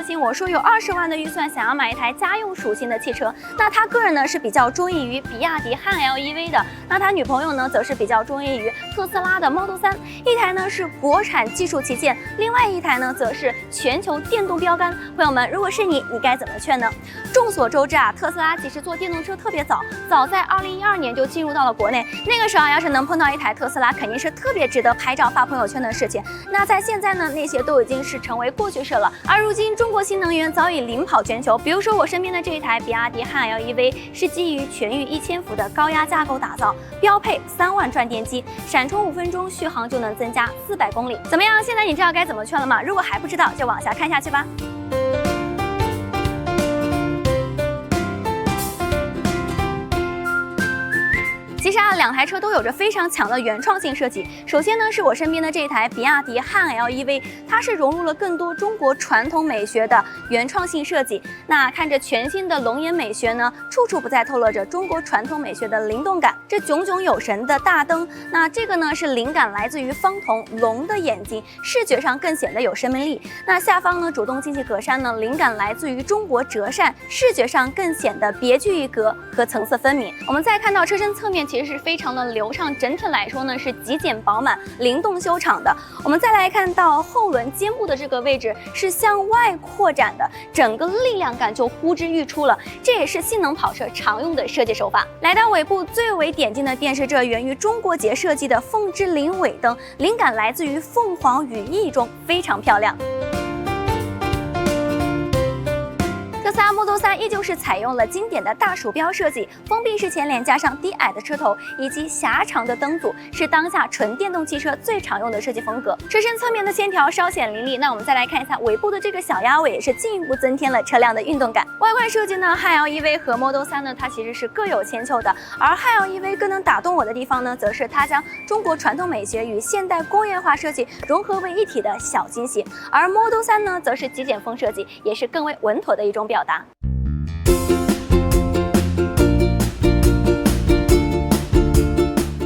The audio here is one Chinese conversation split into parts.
信我说有20万的预算想要买一台家用属性的汽车，那他个人呢是比较中意于比亚迪汉 LEV 的，那他女朋友呢则是比较中意于特斯拉的 Model 3，一台呢是国产技术旗舰，另外一台呢则是全球电动标杆。朋友们，如果是你该怎么劝呢？众所周知啊，特斯拉其实做电动车特别早在2012年就进入到了国内，那个时候要是能碰到一台特斯拉，肯定是特别值得拍照发朋友圈的事情。那在现在呢，那些都已经是成为过去式了。而如今，中国新能源早已领跑全球。比如说我身边的这一台比亚迪汉 LEV 是基于全域1000伏的高压架构打造，标配3万转电机，闪充5分钟，续航就能增加400公里。怎么样？现在你知道该怎么劝了吗？如果还不知道，就往下看下去吧。其实啊，两台车都有着非常强的原创性设计。首先呢，是我身边的这一台比亚迪汉 LEV， 它是融入了更多中国传统美学的原创性设计。那看着全新的龙颜美学呢，处处不再透露着中国传统美学的灵动感。这炯炯有神的大灯，那这个呢是灵感来自于方童龙的眼睛，视觉上更显得有生命力。那下方呢主动进气格栅呢，灵感来自于中国折扇，视觉上更显得别具一格和层次分明。我们再看到车身侧面，其实是非常的流畅，整体来说呢是极简饱满、灵动修长的。我们再来看到后轮肩部的这个位置是向外扩展的，整个力量感就呼之欲出了，这也是性能跑车常用的设计手法。来到尾部最为点睛的便是这源于中国结设计的凤之麟尾灯，灵感来自于凤凰羽翼中，非常漂亮。特斯拉 Model 3依旧是采用了经典的大鼠标设计，封闭式前脸加上低矮的车头以及狭长的灯组，是当下纯电动汽车最常用的设计风格。车身侧面的线条稍显凌厉，那我们再来看一下尾部的这个小鸭尾，也是进一步增添了车辆的运动感。外观设计呢，汉 LEV 和 Model 3呢，它其实是各有千秋的，而汉 LEV 更能打动我的地方呢，则是它将中国传统美学与现代工业化设计融合为一体的小惊喜，而 Model 3呢，则是极简风设计，也是更为稳妥的一种表达。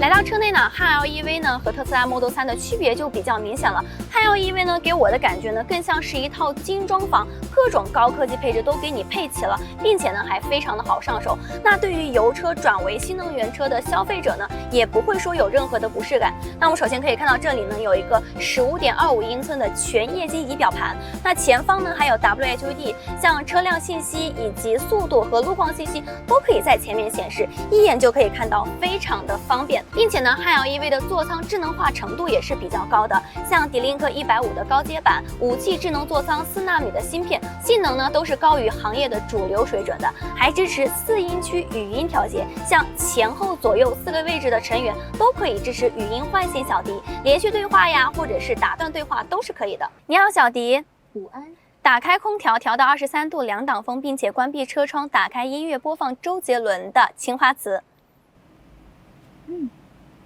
来到车内呢，汉 LEV 呢和特斯拉 Model 3的区别就比较明显了。汉 LEV 呢给我的感觉呢，更像是一套精装房，各种高科技配置都给你配齐了，并且呢还非常的好上手。那对于油车转为新能源车的消费者呢，也不会说有任何的不适感。那我们首先可以看到这里呢有一个15.25英寸的全液晶仪表盘，那前方呢还有 WHUD， 像车辆信息以及速度和路况信息都可以在前面显示，一眼就可以看到，非常的方便。并且呢，汉 LEV 的座舱智能化程度也是比较高的，像 D-Link 150的高阶版，5G 智能座舱，4纳米的芯片，性能呢都是高于行业的主流水准的，还支持4音区语音调节，像前后左右4个位置的成员都可以支持语音唤醒小迪，连续对话呀，或者是打断对话都是可以的。你好，小迪。午安。打开空调，调到23度2档风，并且关闭车窗，打开音乐，播放周杰伦的《青花瓷》。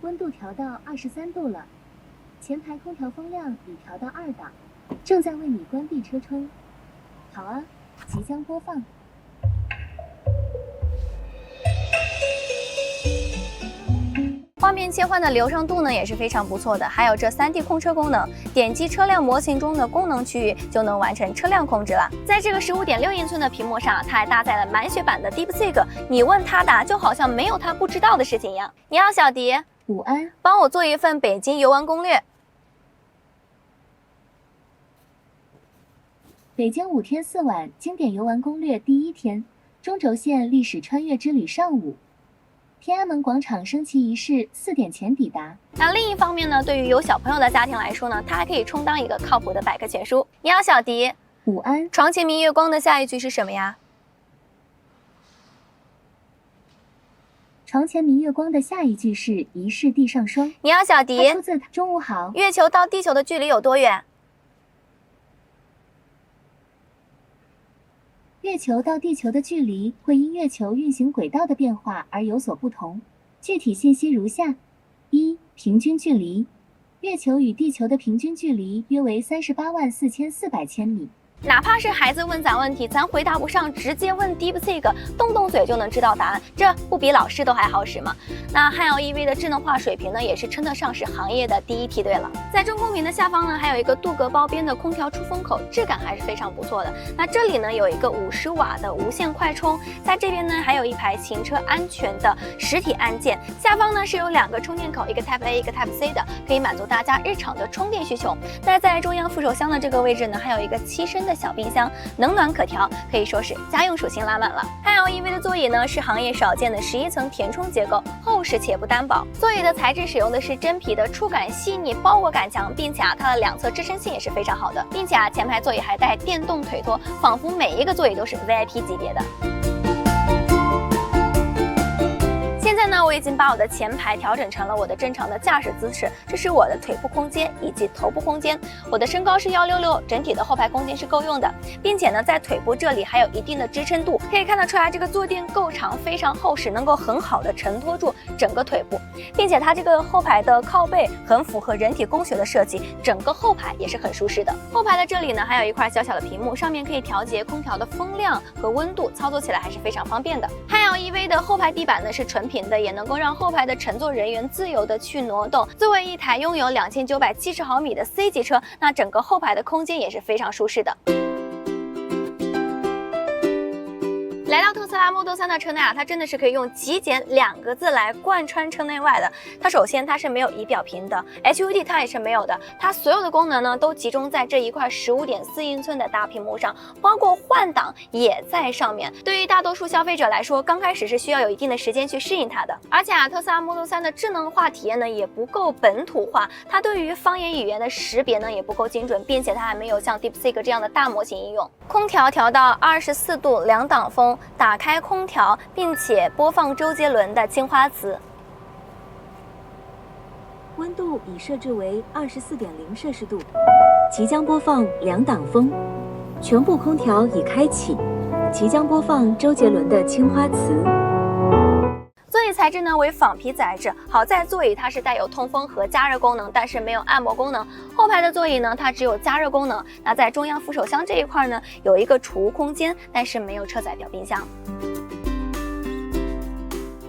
温度调到23度了，前排空调风量已调到2档，正在为你关闭车窗。好啊，即将播放。画面切换的流畅度呢也是非常不错的，还有这3D 控车功能，点击车辆模型中的功能区域就能完成车辆控制了。在这个15.6英寸的屏幕上，它还搭载了满血版的 DeepSeek， 你问他答，就好像没有他不知道的事情一样。你好，小迪。午安。帮我做一份北京游玩攻略。北京5天4晚经典游玩攻略第1天，中轴线历史穿越之旅上午。天安门广场升旗仪式4点前抵达。那另一方面呢，对于有小朋友的家庭来说呢，它还可以充当一个靠谱的百科全书。你好，小迪。午安。床前明月光的下一句是什么呀？床前明月光的下一句是疑是地上霜。你好，小迪。它出自中午好。月球到地球的距离有多远？月球到地球的距离会因月球运行轨道的变化而有所不同，具体信息如下：一、平均距离，月球与地球的平均距离约为38.440千米，哪怕是孩子问咱问题，咱回答不上，直接问 DeepSeek， 动动嘴就能知道答案，这不比老师都还好使吗？那汉 LEV 的智能化水平呢，也是称得上是行业的第一梯队了。在中控屏的下方呢，还有一个镀铬包边的空调出风口，质感还是非常不错的。那这里呢有一个50瓦的无线快充，在这边呢还有一排行车安全的实体按键，下方呢是有2个充电口，一个 Type A， 一个 Type C 的，可以满足大家日常的充电需求。那在中央扶手箱的这个位置呢，还有一个7升的小冰箱，冷暖可调，可以说是家用属性拉满了。汉 LEV 的座椅呢是行业少见的11层填充结构，厚实且不单薄。座椅的材质使用的是真皮的，触感细腻，包裹感强，并且它的2侧支撑性也是非常好的，并且前排座椅还带电动腿托，仿佛每一个座椅都是 VIP 级别的。现在呢，我已经把我的前排调整成了我的正常的驾驶姿势，这是我的腿部空间以及头部空间。我的身高是166，整体的后排空间是够用的，并且呢，在腿部这里还有一定的支撑度，可以看得出来这个坐垫够长，非常厚实，能够很好的承托住整个腿部，并且它这个后排的靠背很符合人体工学的设计，整个后排也是很舒适的。后排的这里呢，还有一块小小的屏幕，上面可以调节空调的风量和温度，操作起来还是非常方便的。汉 LEV 的后排地板呢是纯平的，也能够让后排的乘坐人员自由的去挪动。作为一台拥有2970毫米的 C 级车，那整个后排的空间也是非常舒适的。来到特斯拉 Model 3的车内啊，它真的是可以用极简2个字来贯穿车内外的。它首先它是没有仪表屏的 ，HUD 它也是没有的，它所有的功能呢都集中在这一块15.4英寸的大屏幕上，包括换挡也在上面。对于大多数消费者来说，刚开始是需要有一定的时间去适应它的。而且特斯拉 Model 3的智能化体验呢也不够本土化，它对于方言语言的识别呢也不够精准，并且它还没有像 DeepSeek 这样的大模型应用。空调调到24度2档风。打开空调，并且播放周杰伦的《青花瓷》。温度已设置为24.0摄氏度，即将播放2档风，全部空调已开启，即将播放周杰伦的《青花瓷》。座椅材质呢为仿皮材质，好在座椅它是带有通风和加热功能，但是没有按摩功能。后排的座椅呢，它只有加热功能。那在中央扶手箱这一块呢，有一个储物空间，但是没有车载表冰箱。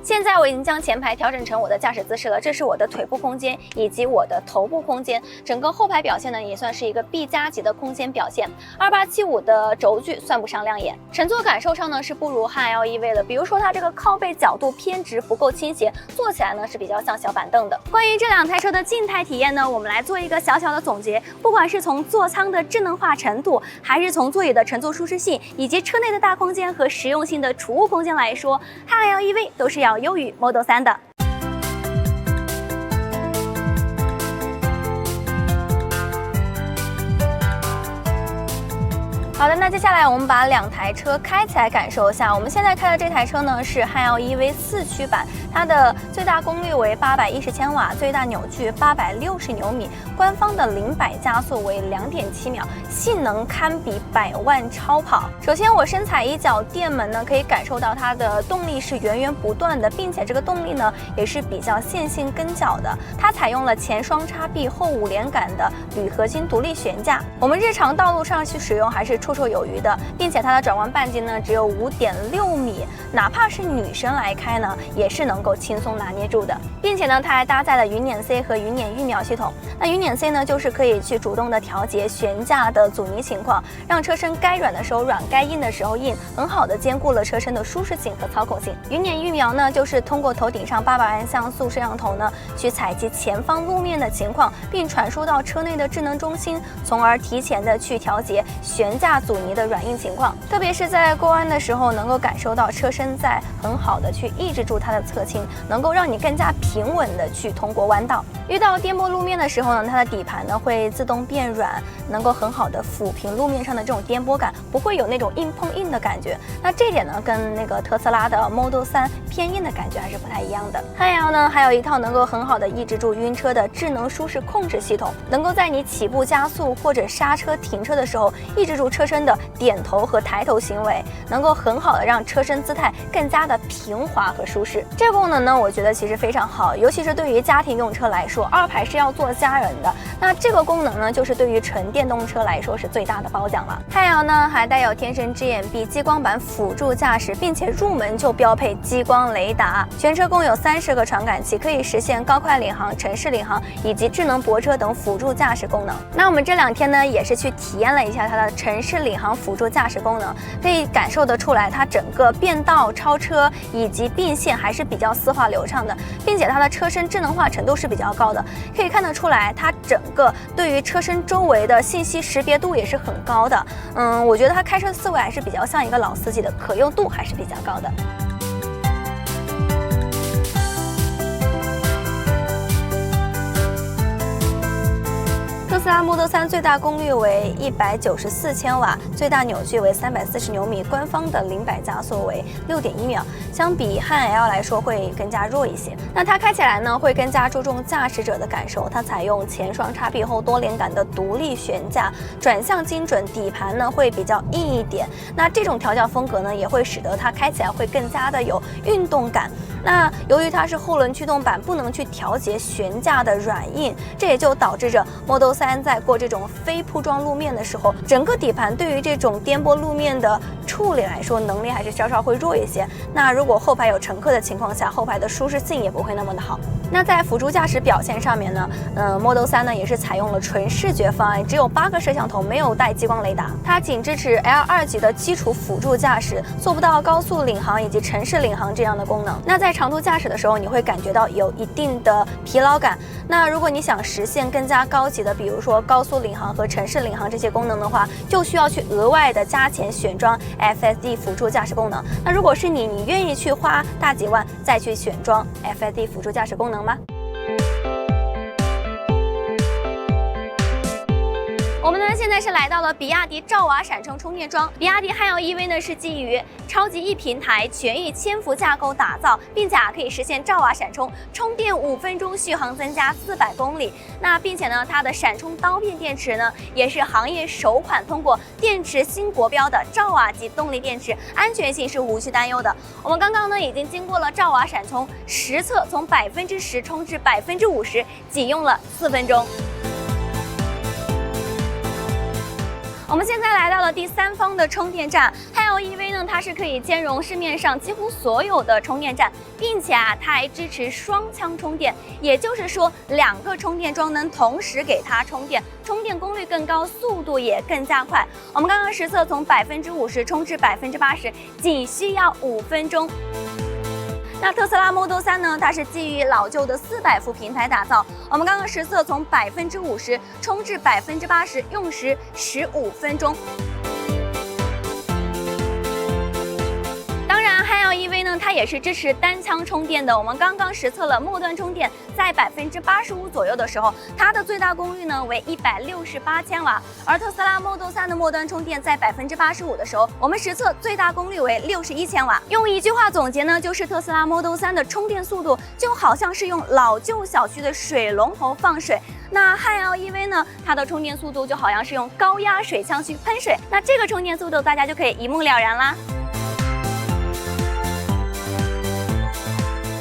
现在我已经将前排调整成我的驾驶姿势了，这是我的腿部空间以及我的头部空间，整个后排表现呢也算是一个 B 加级的空间表现。2875的轴距算不上亮眼，乘坐感受上呢是不如汉 LEV 的，比如说它这个靠背角度偏直，不够倾斜，坐起来呢是比较像小板凳的。关于这2台车的静态体验呢，我们来做一个小小的总结，不管是从座舱的智能化程度，还是从座椅的乘坐舒适性，以及车内的大空间和实用性的储物空间来说，汉 LEV 都是要优于 Model 3的。好的，那接下来我们把2台车开起来感受一下。我们现在开的这台车呢是汉 LEV 4驱版，它的最大功率为810千瓦，最大扭矩860牛米，官方的0-100加速为2.7秒，性能堪比100万超跑。首先我深踩一脚电门呢，可以感受到它的动力是源源不断的，并且这个动力呢也是比较线性跟脚的。它采用了前双叉臂后5连杆的铝合金独立悬架，我们日常道路上去使用还是绰绰有余的，并且它的转弯半径呢只有5.6米，哪怕是女生来开呢，也是能够轻松拿捏住的。并且呢，它还搭载了云辇 C 和云辇预秒系统。那云辇 C 呢，就是可以去主动的调节悬架的阻尼情况，让车身该软的时候软，该硬的时候硬，很好的兼顾了车身的舒适性和操控性。云辇预秒呢，就是通过头顶上800万像素摄像头呢，去采集前方路面的情况，并传输到车内的智能中心，从而提前的去调节悬架阻尼的软硬情况。特别是在过弯的时候，能够感受到车身在很好的去抑制住它的侧倾，能够让你更加平稳的去通过弯道。遇到颠簸路面的时候呢，它的底盘呢会自动变软，能够很好的抚平路面上的这种颠簸感，不会有那种硬碰硬的感觉。那这点呢，跟那个特斯拉的 Model 3偏硬的感觉还是不太一样的。汉 L 呢还有一套能够很好的抑制住晕车的智能舒适控制系统，能够在你起步加速或者刹车停车的时候，抑制住车车身的点头和抬头行为，能够很好的让车身姿态更加的平滑和舒适。这个功能呢，我觉得其实非常好，尤其是对于家庭用车来说，2排是要坐家人的，那这个功能呢，就是对于纯电动车来说是最大的褒奖了。汉瑶呢还带有天神之眼 B 激光版辅助驾驶，并且入门就标配激光雷达，全车共有30个传感器，可以实现高快领航、城市领航以及智能泊车等辅助驾驶功能。那我们这2天呢，也是去体验了一下它的城市领航辅助驾驶功能，可以感受得出来，它整个变道、超车以及并线还是比较丝滑流畅的，并且它的车身智能化程度是比较高的，可以看得出来，它整个对于车身周围的信息识别度也是很高的。我觉得它开车的思维还是比较像一个老司机的，可用度还是比较高的。特斯拉 Model 3最大功率为194千瓦，最大扭矩为340牛米，官方的0-100加速为6.1秒，相比汉 L 来说会更加弱一些。那它开起来呢，会更加注重驾驶者的感受，它采用前双叉臂后多连杆的独立悬架，转向精准，底盘呢会比较硬一点。那这种调教风格呢，也会使得它开起来会更加的有运动感。那由于它是后轮驱动版，不能去调节悬架的软硬，这也就导致着 Model 3在过这种非铺装路面的时候，整个底盘对于这种颠簸路面的处理来说，能力还是稍稍会弱一些。那如果后排有乘客的情况下，后排的舒适性也不会那么的好。那在辅助驾驶表现上面呢，Model 3呢也是采用了纯视觉方案，只有8个摄像头，没有带激光雷达，它仅支持 L2级的基础辅助驾驶，做不到高速领航以及城市领航这样的功能。那在长途驾驶的时候，你会感觉到有一定的疲劳感。那如果你想实现更加高级的，比如说高速领航和城市领航这些功能的话，就需要去额外的加钱选装 FSD 辅助驾驶功能。那如果是你愿意去花大几万再去选装 FSD 辅助驾驶功能吗？我们呢现在是来到了比亚迪兆瓦闪充充电桩。比亚迪汉瑶 EV 呢是基于超级 E 平台全域千伏架构打造，并且可以实现兆瓦闪充，充电5分钟，续航增加400公里。那并且呢，它的闪充刀片电池呢也是行业首款通过电池新国标的兆瓦级动力电池，安全性是无需担忧的。我们刚刚呢已经经过了兆瓦闪充实测，从10%充至50%，仅用了4分钟。我们现在来到了第3方的充电站，汉瑶 EV 呢，它是可以兼容市面上几乎所有的充电站，并且它还支持双腔充电，也就是说2个充电桩能同时给它充电，充电功率更高，速度也更加快。我们刚刚实测从50%充至80%，仅需要5分钟。那特斯拉 Model 3呢，它是基于老旧的400伏平台打造。我们刚刚实测从50%充至80%，用时15分钟。汉瑶 EV 呢，它也是支持单腔充电的。我们刚刚实测了末端充电，在85%左右的时候，它的最大功率呢为168千瓦。而特斯拉 Model 3的末端充电在85%的时候，我们实测最大功率为61千瓦。用一句话总结呢，就是特斯拉 Model 3的充电速度就好像是用老旧小区的水龙头放水。那汉瑶 EV 呢，它的充电速度就好像是用高压水枪去喷水。那这个充电速度大家就可以一目了然啦。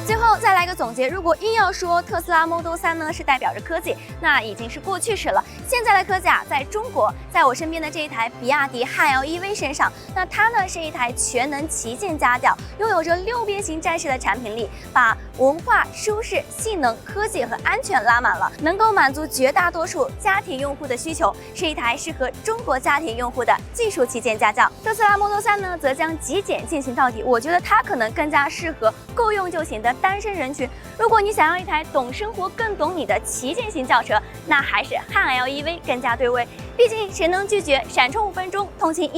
最后再来个总结，如果硬要说特斯拉 Model 3呢是代表着科技，那已经是过去式了。现在的科技在中国，在我身边的这一台比亚迪汉瑶 EV 身上，那它呢是一台全能旗舰家轿，拥有着6边形战士的产品力，把文化、舒适、性能、科技和安全拉满了，能够满足绝大多数家庭用户的需求，是一台适合中国家庭用户的技术旗舰家轿。特斯拉 Model 3呢，则将极简进行到底，我觉得它可能更加适合够用就行的单身人群。如果你想要一台懂生活、更懂你的旗舰型轿车，那还是汉 L EV 更加对味。毕竟谁能拒绝闪充5分钟，通勤